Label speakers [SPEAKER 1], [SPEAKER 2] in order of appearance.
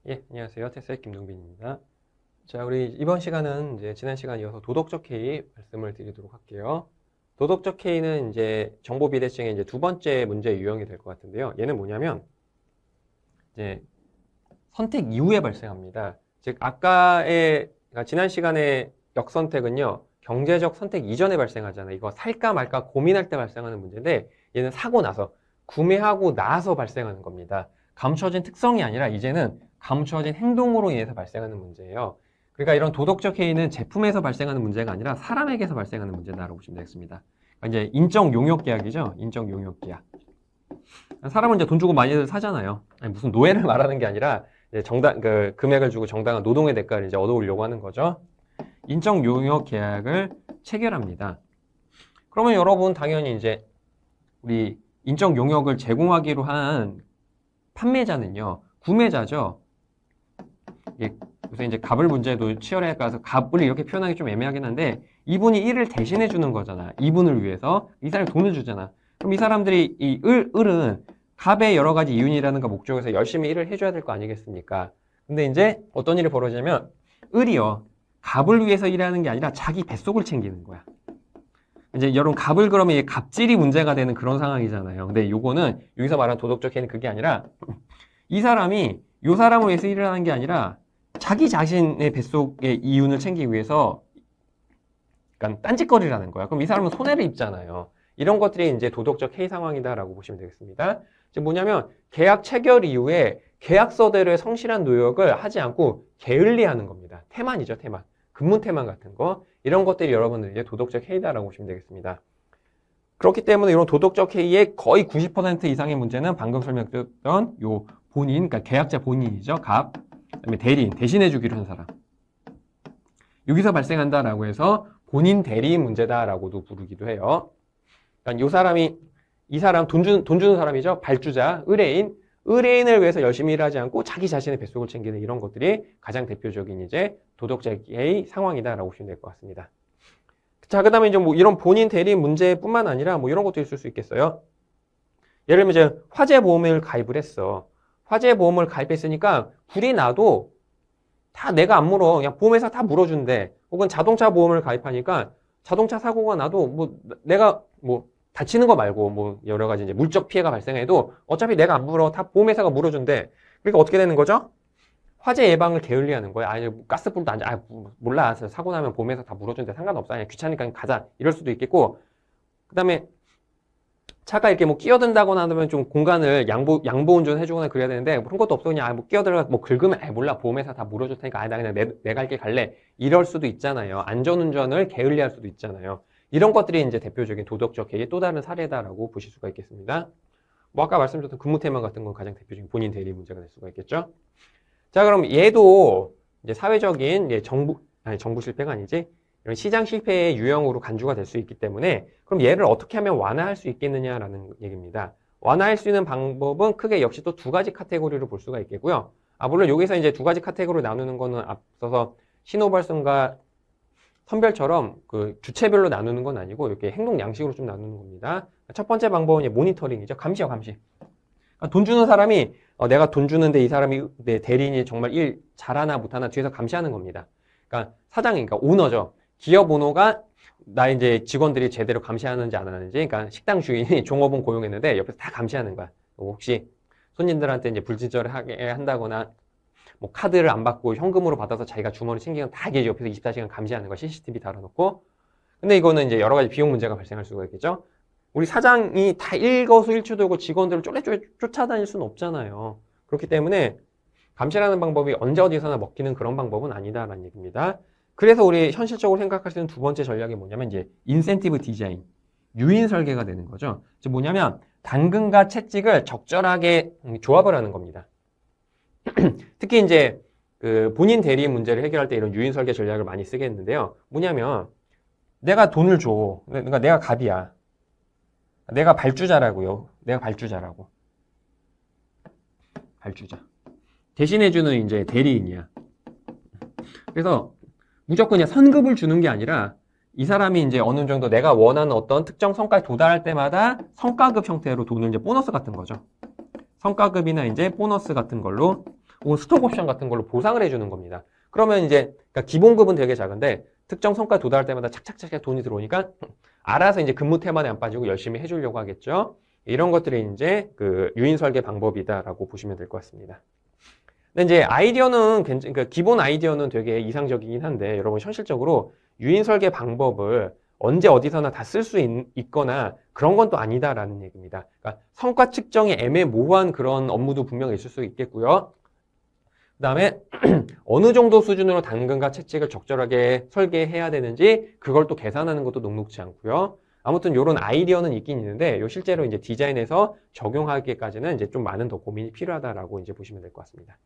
[SPEAKER 1] 예, 안녕하세요. 테스의 김동빈입니다. 자, 우리 이번 시간은 이제 지난 시간 이어서 도덕적 K 말씀을 드리도록 할게요. 도덕적 K는 이제 정보 비대칭의 이제 두 번째 문제 유형이 될 것 같은데요. 얘는 뭐냐면 이제 선택 이후에 발생합니다. 즉, 그러니까 지난 시간에 역선택은요, 경제적 선택 이전에 발생하잖아요. 이거 살까 말까 고민할 때 발생하는 문제인데 얘는 사고 나서, 구매하고 나서 발생하는 겁니다. 감춰진 특성이 아니라 이제는 감춰진 행동으로 인해서 발생하는 문제예요. 그러니까 이런 도덕적 해이는 제품에서 발생하는 문제가 아니라 사람에게서 발생하는 문제다라고 보시면 되겠습니다. 그러니까 이제 인적 용역 계약이죠. 인적 용역 계약. 사람은 이제 돈 주고 많이들 사잖아요. 아니, 무슨 노예를 말하는 게 아니라 이제 금액을 주고 정당한 노동의 대가를 이제 얻어오려고 하는 거죠. 인적 용역 계약을 체결합니다. 그러면 여러분 당연히 이제 우리 인적 용역을 제공하기로 한 판매자는요, 구매자죠. 요새 이제 갑을 문제도 치열해 가서 갑을 이렇게 표현하기 좀 애매하긴 한데 이분이 일을 대신해 주는 거잖아. 이분을 위해서 이 사람이 돈을 주잖아. 그럼 이 사람들이 이 을은 갑의 여러 가지 이윤이라든가 목적에서 열심히 일을 해줘야 될 거 아니겠습니까? 근데 이제 어떤 일이 벌어지냐면 을이요, 갑을 위해서 일하는 게 아니라 자기 뱃속을 챙기는 거야. 이제 여러분 갑을 그러면 이게 갑질이 문제가 되는 그런 상황이잖아요. 근데 요거는 여기서 말하는 도덕적 해는 그게 아니라 이 사람이 요 사람을 위해서 일을 하는 게 아니라 자기 자신의 뱃속의 이윤을 챙기기 위해서 약간 딴짓거리라는 거야. 그럼 이 사람은 손해를 입잖아요. 이런 것들이 이제 도덕적 해이 상황이다라고 보시면 되겠습니다. 이제 뭐냐면 계약 체결 이후에 계약서대로의 성실한 노력을 하지 않고 게을리하는 겁니다. 태만이죠, 태만. 근무태만 같은 거. 이런 것들이 여러분들 이제 도덕적 해이다라고 보시면 되겠습니다. 그렇기 때문에 이런 도덕적 해이의 거의 90% 이상의 문제는 방금 설명드렸던 요 본인, 그러니까 계약자 본인이죠. 갑, 그다음에 대리인, 대신해 주기로 한 사람. 여기서 발생한다라고 해서 본인 대리인 문제다라고도 부르기도 해요. 그러니까 이 사람 돈 주는 사람이죠. 발주자, 의뢰인을 위해서 열심히 일하지 않고 자기 자신의 뱃속을 챙기는 이런 것들이 가장 대표적인 이제 도덕적의 상황이다라고 보시면 될 것 같습니다. 자, 그 다음에 이제 뭐 이런 본인 대리인 문제뿐만 아니라 뭐 이런 것도 있을 수 있겠어요. 예를 들면 이제 화재보험을 가입을 했어. 화재보험을 가입했으니까 불이 나도 다 내가 안 물어. 그냥 보험회사 다 물어준대. 혹은 자동차 보험을 가입하니까 자동차 사고가 나도 뭐 내가 뭐 다치는 거 말고 뭐 여러 가지 이제 물적 피해가 발생해도 어차피 내가 안 물어. 다 보험회사가 물어준대. 그러니까 어떻게 되는 거죠? 화재 예방을 게을리하는 거야. 아니 가스불도 안, 몰라. 사고 나면 보험회사 다 물어준대. 상관없어. 그냥 귀찮으니까 가자. 이럴 수도 있겠고. 그다음에 차가 이렇게 뭐 끼어든다거나 하면 좀 공간을 양보 운전 해주거나 그래야 되는데 그런 것도 없어. 그냥 뭐 끼어들어가 뭐 긁으면 몰라. 보험회사 다 물어줄 테니까 나 그냥 내 갈 길 갈래. 이럴 수도 있잖아요. 안전운전을 게을리할 수도 있잖아요. 이런 것들이 이제 대표적인 도덕적 해이의 또 다른 사례다라고 보실 수가 있겠습니다. 뭐 아까 말씀드렸던 근무태만 같은 건 가장 대표적인 본인 대리 문제가 될 수가 있겠죠. 자, 그럼 얘도 이제 사회적인 정부 실패가 아니지. 이런 시장 실패의 유형으로 간주가 될 수 있기 때문에 그럼 얘를 어떻게 하면 완화할 수 있겠느냐라는 얘기입니다. 완화할 수 있는 방법은 크게 역시 또 두 가지 카테고리로 볼 수가 있겠고요. 물론 여기서 이제 두 가지 카테고리로 나누는 거는 앞서서 신호발송과 선별처럼 그 주체별로 나누는 건 아니고 이렇게 행동 양식으로 좀 나누는 겁니다. 첫 번째 방법은 이제 모니터링이죠. 감시요, 감시. 돈 주는 사람이 내가 돈 주는데 이 사람이 내 대리인이 정말 일 잘하나 못하나 뒤에서 감시하는 겁니다. 그러니까 사장이, 그러니까 오너죠. 기업 오너가 나 이제 직원들이 제대로 감시하는지 안 하는지, 그러니까 식당 주인이 종업원 고용했는데 옆에서 다 감시하는 거야. 혹시 손님들한테 이제 불친절하게 한다거나 뭐 카드를 안 받고 현금으로 받아서 자기가 주머니 챙기면 다 이게 옆에서 24시간 감시하는 거, CCTV 달아놓고. 근데 이거는 이제 여러 가지 비용 문제가 발생할 수가 있겠죠. 우리 사장이 다 일거수일투족을 직원들을 쫄래쫄래 쫓아다닐 수는 없잖아요. 그렇기 때문에 감시라는 방법이 언제 어디서나 먹히는 그런 방법은 아니다라는 얘기입니다. 그래서 우리 현실적으로 생각할 수 있는 두 번째 전략이 뭐냐면 이제 인센티브 디자인, 유인 설계가 되는 거죠. 즉 뭐냐면 당근과 채찍을 적절하게 조합을 하는 겁니다. 특히 이제 그 본인 대리 문제를 해결할 때 이런 유인 설계 전략을 많이 쓰겠는데요. 뭐냐면 내가 돈을 줘. 그러니까 내가 갑이야. 내가 발주자라고요. 내가 발주자라고. 발주자. 대신해주는 이제 대리인이야. 그래서 무조건 그냥 선급을 주는 게 아니라 이 사람이 이제 어느 정도 내가 원하는 어떤 특정 성과에 도달할 때마다 성과급 형태로 돈을 이제 보너스 같은 거죠. 성과급이나 이제 보너스 같은 걸로 혹은 스톡 옵션 같은 걸로 보상을 해주는 겁니다. 그러면 이제 그러니까 기본급은 되게 작은데 특정 성과 도달할 때마다 착착착 돈이 들어오니까 알아서 이제 근무 태만에 안 빠지고 열심히 해주려고 하겠죠. 이런 것들이 이제 그 유인 설계 방법이다라고 보시면 될 것 같습니다. 근데 이제 아이디어는 그러니까 기본 아이디어는 되게 이상적이긴 한데 여러분 현실적으로 유인 설계 방법을 언제 어디서나 다 쓸 수 있거나 그런 건 또 아니다라는 얘기입니다. 그러니까 성과 측정이 애매모호한 그런 업무도 분명히 있을 수 있겠고요. 그 다음에 어느 정도 수준으로 당근과 채찍을 적절하게 설계해야 되는지 그걸 또 계산하는 것도 녹록지 않고요. 아무튼 이런 아이디어는 있긴 있는데 요 실제로 이제 디자인에서 적용하기까지는 이제 좀 많은 더 고민이 필요하다라고 이제 보시면 될 것 같습니다.